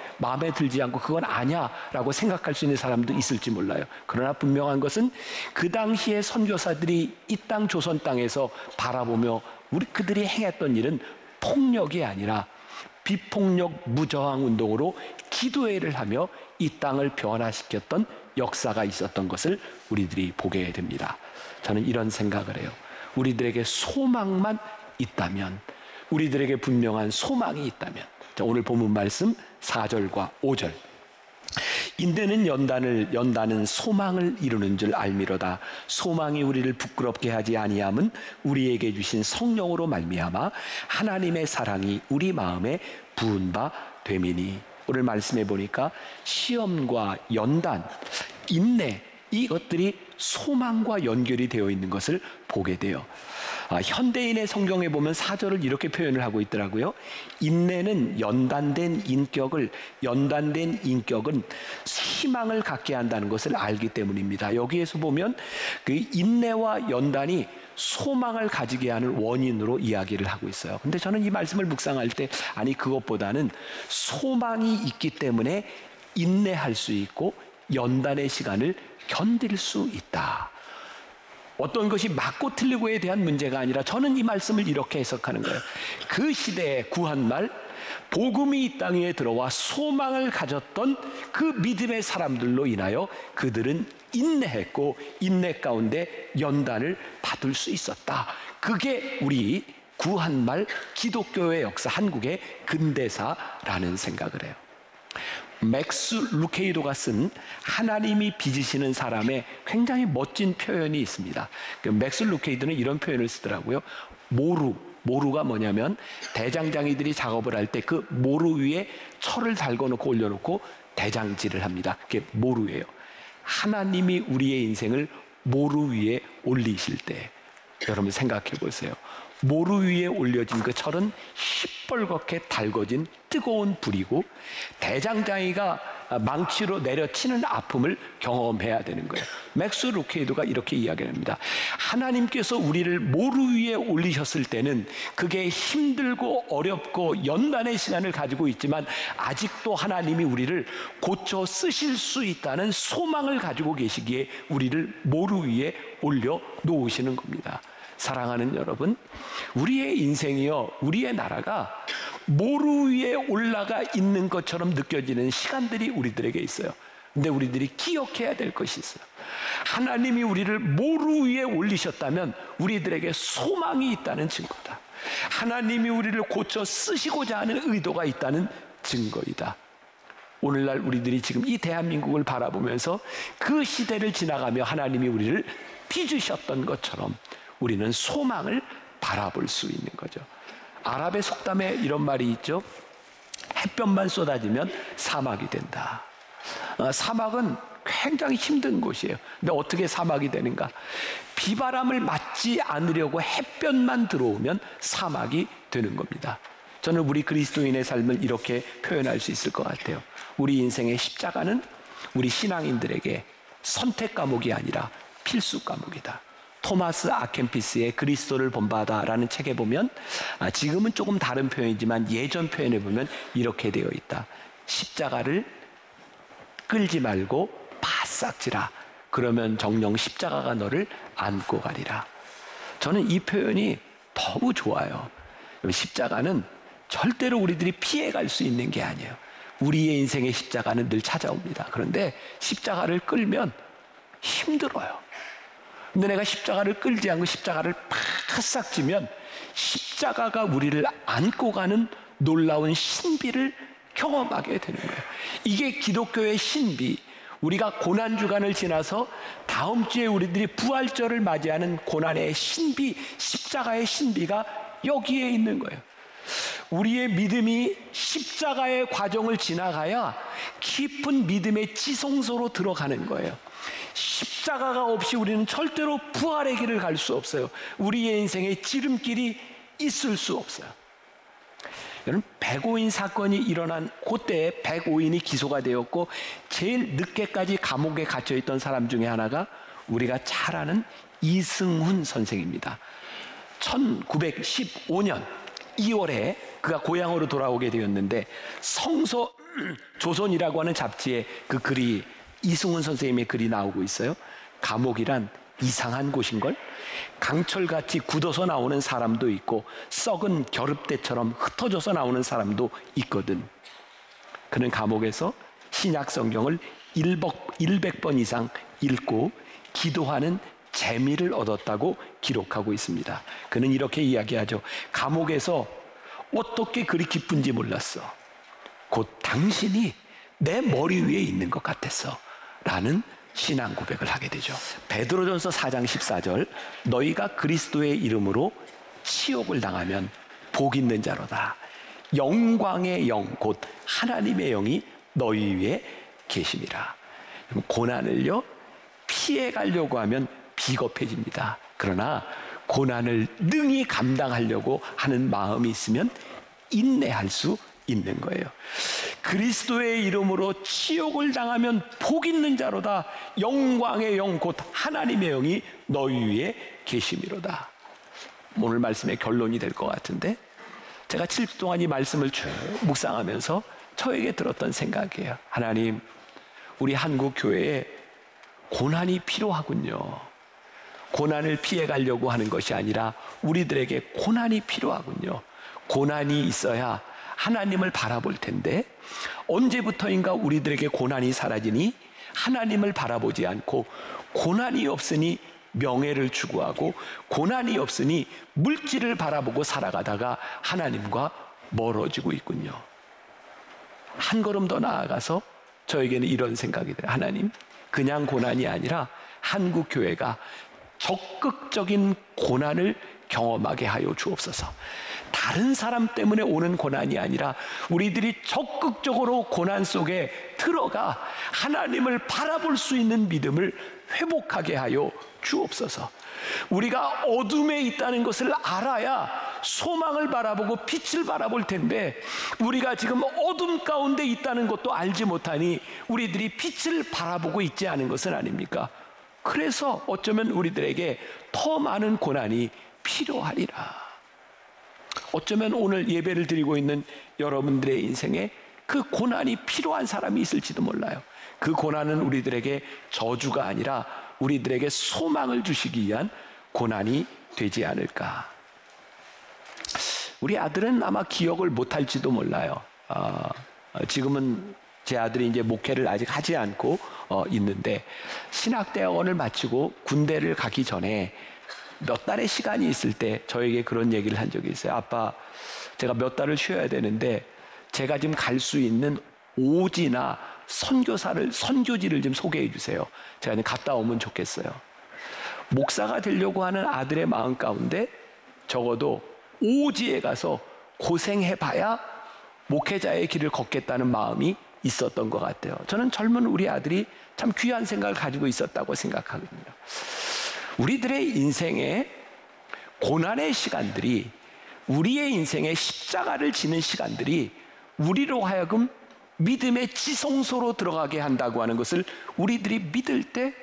들지 않고 그건 아니야 라고 생각할 수 있는 사람도 있을지 몰라요. 그러나 분명한 것은 그 당시에 선교사들이 이 땅 조선 땅에서 바라보며 그들이 행했던 일은 폭력이 아니라 비폭력 무저항 운동으로 기도회를 하며 이 땅을 변화시켰던 역사가 있었던 것을 우리들이 보게 됩니다. 저는 이런 생각을 해요. 우리들에게 소망만 있다면, 우리들에게 분명한 소망이 있다면, 자, 오늘 본문 말씀 4절과 5절. 인내는 연다는 소망을 이루는 줄 알미로다. 소망이 우리를 부끄럽게 하지 아니함은 우리에게 주신 성령으로 말미암아 하나님의 사랑이 우리 마음에 부은 바 됨이니. 오늘 말씀해 보니까 시험과 연단, 인내, 이것들이 소망과 연결이 되어 있는 것을 보게 돼요. 현대인의 성경에 보면 4절을 이렇게 표현을 하고 있더라고요. 인내는 연단된 인격은 희망을 갖게 한다는 것을 알기 때문입니다. 여기에서 보면 그 인내와 연단이 소망을 가지게 하는 원인으로 이야기를 하고 있어요. 근데 저는 이 말씀을 묵상할 때 그것보다는 소망이 있기 때문에 인내할 수 있고 연단의 시간을 견딜 수 있다. 어떤 것이 맞고 틀리고에 대한 문제가 아니라 저는 이 말씀을 이렇게 해석하는 거예요. 그 시대에 구한말 복음이 이 땅에 들어와 소망을 가졌던 그 믿음의 사람들로 인하여 그들은 인내했고 인내 가운데 연단을 받을 수 있었다. 그게 우리 구한말 기독교의 역사, 한국의 근대사라는 생각을 해요. 맥스 루케이도가 쓴 하나님이 빚으시는 사람의 굉장히 멋진 표현이 있습니다. 맥스 루케이도는 이런 표현을 쓰더라고요. 모루가 뭐냐면 대장장이들이 작업을 할 때 그 모루 위에 철을 달궈놓고 올려놓고 대장질을 합니다. 그게 모루예요. 하나님이 우리의 인생을 모루 위에 올리실 때 여러분 생각해 보세요. 모루 위에 올려진 그 철은 시뻘겋게 달궈진 뜨거운 불이고 대장장이가 망치로 내려치는 아픔을 경험해야 되는 거예요. 맥스 루케이도가 이렇게 이야기합니다. 하나님께서 우리를 모루 위에 올리셨을 때는 그게 힘들고 어렵고 연단의 시간을 가지고 있지만 아직도 하나님이 우리를 고쳐 쓰실 수 있다는 소망을 가지고 계시기에 우리를 모루 위에 올려 놓으시는 겁니다. 사랑하는 여러분, 우리의 인생이요, 우리의 나라가 모루 위에 올라가 있는 것처럼 느껴지는 시간들이 우리들에게 있어요. 근데 우리들이 기억해야 될 것이 있어요. 하나님이 우리를 모루 위에 올리셨다면 우리들에게 소망이 있다는 증거다. 하나님이 우리를 고쳐 쓰시고자 하는 의도가 있다는 증거이다. 오늘날 우리들이 지금 이 대한민국을 바라보면서 그 시대를 지나가며 하나님이 우리를 빚으셨던 것처럼 우리는 소망을 바라볼 수 있는 거죠. 아랍의 속담에 이런 말이 있죠. 햇볕만 쏟아지면 사막이 된다. 사막은 굉장히 힘든 곳이에요. 근데 어떻게 사막이 되는가? 비바람을 맞지 않으려고 햇볕만 들어오면 사막이 되는 겁니다. 저는 우리 그리스도인의 삶을 이렇게 표현할 수 있을 것 같아요. 우리 인생의 십자가는 우리 신앙인들에게 선택 과목이 아니라 필수 과목이다. 토마스 아켄피스의 그리스도를 본받아라는 책에 보면 지금은 조금 다른 표현이지만 예전 표현에 보면 이렇게 되어 있다. 십자가를 끌지 말고 바싹 지라. 그러면 정녕 십자가가 너를 안고 가리라. 저는 이 표현이 너무 좋아요. 십자가는 절대로 우리들이 피해갈 수 있는 게 아니에요. 우리의 인생의 십자가는 늘 찾아옵니다. 그런데 십자가를 끌면 힘들어요. 근데 내가 십자가를 끌지 않고 십자가를 바싹 지면 십자가가 우리를 안고 가는 놀라운 신비를 경험하게 되는 거예요. 이게 기독교의 신비. 우리가 고난주간을 지나서 다음 주에 우리들이 부활절을 맞이하는 고난의 신비, 십자가의 신비가 여기에 있는 거예요. 우리의 믿음이 십자가의 과정을 지나가야 깊은 믿음의 지성소로 들어가는 거예요. 십자가가 없이 우리는 절대로 부활의 길을 갈 수 없어요. 우리의 인생에 지름길이 있을 수 없어요. 여러분, 백오인 사건이 일어난 그때에 105인이 기소가 되었고 제일 늦게까지 감옥에 갇혀있던 사람 중에 하나가 우리가 잘 아는 이승훈 선생입니다. 1915년 2월에 그가 고향으로 돌아오게 되었는데 성서 조선이라고 하는 잡지에 그 글이, 이승훈 선생님의 글이 나오고 있어요. 감옥이란 이상한 곳인걸? 강철같이 굳어서 나오는 사람도 있고 썩은 겨릅대처럼 흩어져서 나오는 사람도 있거든. 그는 감옥에서 신약 성경을 100번 이상 읽고 기도하는 재미를 얻었다고 기록하고 있습니다. 그는 이렇게 이야기하죠. 감옥에서 어떻게 그리 기쁜지 몰랐어. 곧 당신이 내 머리 위에 있는 것 같았어 라는 신앙 고백을 하게 되죠. 베드로전서 4장 14절, 너희가 그리스도의 이름으로 치욕을 당하면 복 있는 자로다. 영광의 영, 곧 하나님의 영이 너희 위에 계심이라. 고난을요 피해 가려고 하면 비겁해집니다. 그러나 고난을 능히 감당하려고 하는 마음이 있으면 인내할 수 있는 거예요. 그리스도의 이름으로 치욕을 당하면 복 있는 자로다. 영광의 영, 곧 하나님의 영이 너희 위에 계심이로다. 오늘 말씀의 결론이 될 것 같은데, 제가 7주 동안 이 말씀을 쭉 묵상하면서 저에게 들었던 생각이에요. 하나님, 우리 한국 교회에 고난이 필요하군요. 고난을 피해 가려고 하는 것이 아니라 우리들에게 고난이 필요하군요. 고난이 있어야 하나님을 바라볼 텐데 언제부터인가 우리들에게 고난이 사라지니 하나님을 바라보지 않고 고난이 없으니 명예를 추구하고 고난이 없으니 물질을 바라보고 살아가다가 하나님과 멀어지고 있군요. 한 걸음 더 나아가서 저에게는 이런 생각이 들어요. 하나님, 그냥 고난이 아니라 한국 교회가 적극적인 고난을 경험하게 하여 주옵소서. 다른 사람 때문에 오는 고난이 아니라 우리들이 적극적으로 고난 속에 들어가 하나님을 바라볼 수 있는 믿음을 회복하게 하여 주옵소서. 우리가 어둠에 있다는 것을 알아야 소망을 바라보고 빛을 바라볼 텐데 우리가 지금 어둠 가운데 있다는 것도 알지 못하니 우리들이 빛을 바라보고 있지 않은 것은 아닙니까? 그래서 어쩌면 우리들에게 더 많은 고난이 필요하리라. 어쩌면 오늘 예배를 드리고 있는 여러분들의 인생에 그 고난이 필요한 사람이 있을지도 몰라요. 그 고난은 우리들에게 저주가 아니라 우리들에게 소망을 주시기 위한 고난이 되지 않을까. 우리 아들은 아마 기억을 못할지도 몰라요. 지금은 제 아들이 이제 목회를 아직 하지 않고 있는데 신학대학원을 마치고 군대를 가기 전에 몇 달의 시간이 있을 때 저에게 그런 얘기를 한 적이 있어요. 아빠, 제가 몇 달을 쉬어야 되는데 제가 지금 갈 수 있는 오지나 선교지를 좀 소개해 주세요. 제가 갔다 오면 좋겠어요. 목사가 되려고 하는 아들의 마음 가운데 적어도 오지에 가서 고생해봐야 목회자의 길을 걷겠다는 마음이 있었던 것 같아요. 저는 젊은 우리 아들이 참 귀한 생각을 가지고 있었다고 생각하거든요. 우리들의 인생에 고난의 시간들이, 우리의 인생에 십자가를 지는 시간들이 우리로 하여금 믿음의 지성소로 들어가게 한다고 하는 것을 우리들이 믿을 때,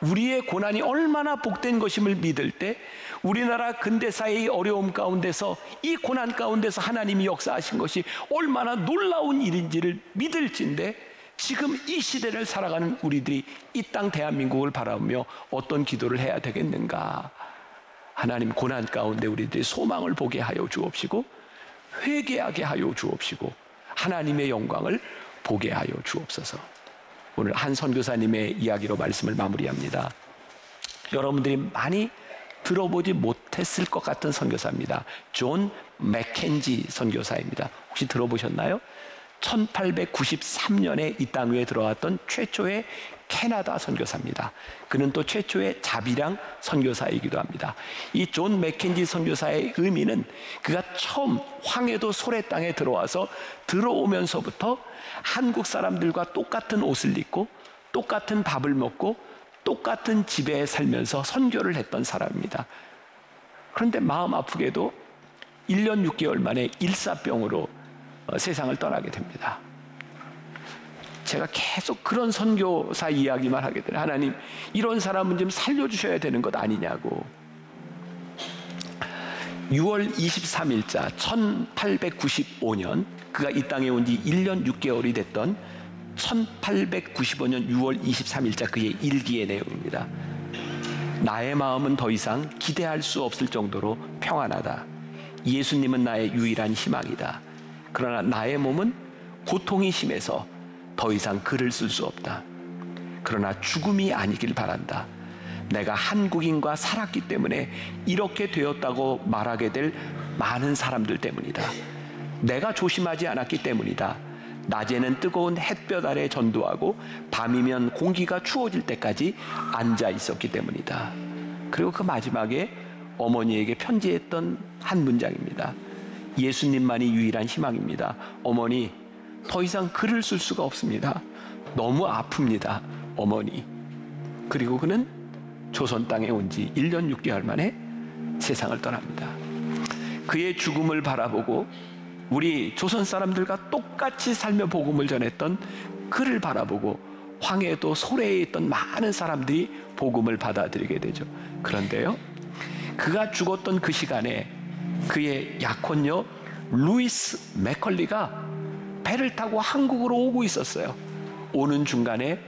우리의 고난이 얼마나 복된 것임을 믿을 때, 우리나라 근대사의 어려움 가운데서, 이 고난 가운데서 하나님이 역사하신 것이 얼마나 놀라운 일인지를 믿을진데, 지금 이 시대를 살아가는 우리들이 이 땅 대한민국을 바라보며 어떤 기도를 해야 되겠는가. 하나님, 고난 가운데 우리들의 소망을 보게 하여 주옵시고 회개하게 하여 주옵시고 하나님의 영광을 보게 하여 주옵소서. 오늘 한 선교사님의 이야기로 말씀을 마무리합니다. 여러분들이 많이 들어보지 못했을 것 같은 선교사입니다. 존 맥켄지 선교사입니다. 혹시 들어보셨나요? 1893년에 이 땅 위에 들어왔던 최초의 캐나다 선교사입니다. 그는 또 최초의 자비랑 선교사이기도 합니다. 이 존 맥켄지 선교사의 의미는 그가 처음 황해도 소래 땅에 들어와서 들어오면서부터 한국 사람들과 똑같은 옷을 입고 똑같은 밥을 먹고 똑같은 집에 살면서 선교를 했던 사람입니다. 그런데 마음 아프게도 1년 6개월 만에 일사병으로 세상을 떠나게 됩니다. 제가 계속 그런 선교사 이야기만 하게 돼요. 하나님, 이런 사람은 좀 살려주셔야 되는 것 아니냐고. 6월 23일자 1895년, 그가 이 땅에 온 지 1년 6개월이 됐던 1895년 6월 23일자 그의 일기의 내용입니다. 나의 마음은 더 이상 기대할 수 없을 정도로 평안하다. 예수님은 나의 유일한 희망이다. 그러나 나의 몸은 고통이 심해서 더 이상 글을 쓸 수 없다. 그러나 죽음이 아니길 바란다. 내가 한국인과 살았기 때문에 이렇게 되었다고 말하게 될 많은 사람들 때문이다. 내가 조심하지 않았기 때문이다. 낮에는 뜨거운 햇볕 아래 전도하고 밤이면 공기가 추워질 때까지 앉아 있었기 때문이다. 그리고 그 마지막에 어머니에게 편지했던 한 문장입니다. 예수님만이 유일한 희망입니다. 어머니, 더 이상 글을 쓸 수가 없습니다. 너무 아픕니다, 어머니. 그리고 그는 조선 땅에 온 지 1년 6개월 만에 세상을 떠납니다. 그의 죽음을 바라보고 우리 조선 사람들과 똑같이 살며 복음을 전했던 그를 바라보고 황해도 소래에 있던 많은 사람들이 복음을 받아들이게 되죠. 그런데요, 그가 죽었던 그 시간에 그의 약혼녀 루이스 맥컬리가 배를 타고 한국으로 오고 있었어요. 오는 중간에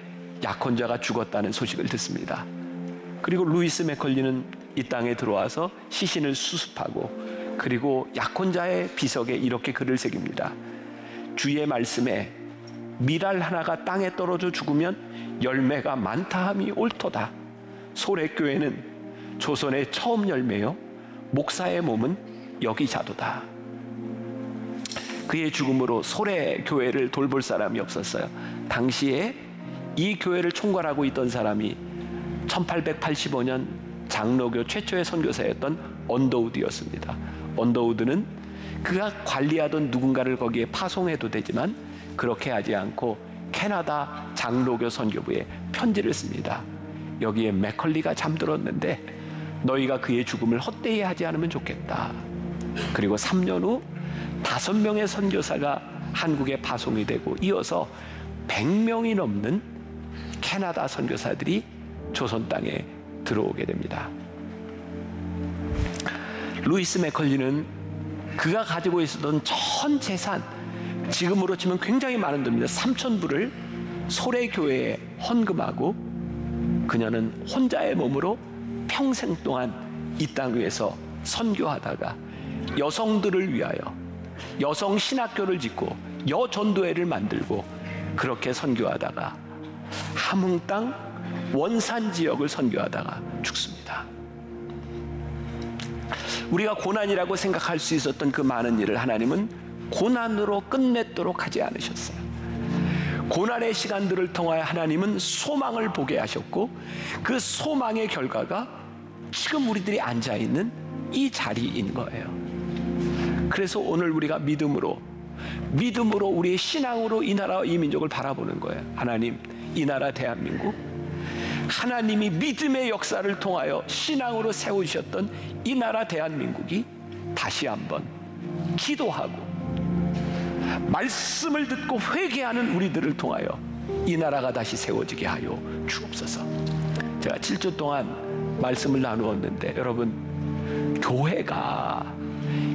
약혼자가 죽었다는 소식을 듣습니다. 그리고 루이스 맥컬리는 이 땅에 들어와서 시신을 수습하고, 그리고 약혼자의 비석에 이렇게 글을 새깁니다. 주의 말씀에 밀알 하나가 땅에 떨어져 죽으면 열매가 많다함이 옳도다. 소래교회는 조선의 처음 열매요, 목사의 몸은 여기 자도다. 그의 죽음으로 소래교회를 돌볼 사람이 없었어요. 당시에 이 교회를 총괄하고 있던 사람이 1885년 장로교 최초의 선교사였던 언더우드였습니다. 언더우드는 그가 관리하던 누군가를 거기에 파송해도 되지만 그렇게 하지 않고 캐나다 장로교 선교부에 편지를 씁니다. 여기에 맥컬리가 잠들었는데 너희가 그의 죽음을 헛되이 하지 않으면 좋겠다. 그리고 3년 후 5명의 선교사가 한국에 파송이 되고 이어서 100명이 넘는 캐나다 선교사들이 조선 땅에 들어오게 됩니다. 루이스 맥컬리는 그가 가지고 있었던 전 재산, 지금으로 치면 굉장히 많은 돈입니다. 3,000불을 소래교회에 헌금하고 그녀는 혼자의 몸으로 평생 동안 이 땅 위에서 선교하다가 여성들을 위하여 여성 신학교를 짓고 여전도회를 만들고 그렇게 선교하다가 함흥 땅 원산 지역을 선교하다가 죽습니다. 우리가 고난이라고 생각할 수 있었던 그 많은 일을 하나님은 고난으로 끝맺도록 하지 않으셨어요. 고난의 시간들을 통하여 하나님은 소망을 보게 하셨고 그 소망의 결과가 지금 우리들이 앉아있는 이 자리인 거예요. 그래서 오늘 우리가 믿음으로 우리의 신앙으로 이 나라와 이 민족을 바라보는 거예요. 하나님, 이 나라 대한민국, 하나님이 믿음의 역사를 통하여 신앙으로 세우셨던 이 나라 대한민국이 다시 한번 기도하고 말씀을 듣고 회개하는 우리들을 통하여 이 나라가 다시 세워지게 하여 주옵소서. 제가 7주 동안 말씀을 나누었는데 여러분, 교회가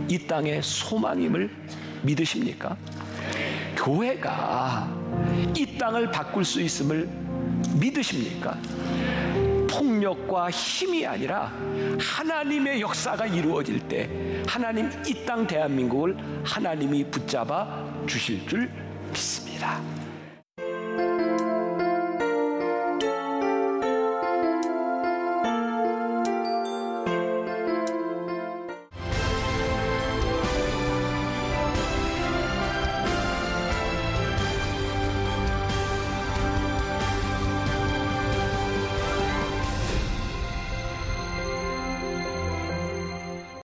이 땅의 소망임을 믿으십니까? 교회가 이 땅을 바꿀 수 있음을 믿으십니까? 폭력과 힘이 아니라 하나님의 역사가 이루어질 때 하나님 이 땅 대한민국을 하나님이 붙잡아 주실 줄 믿습니다.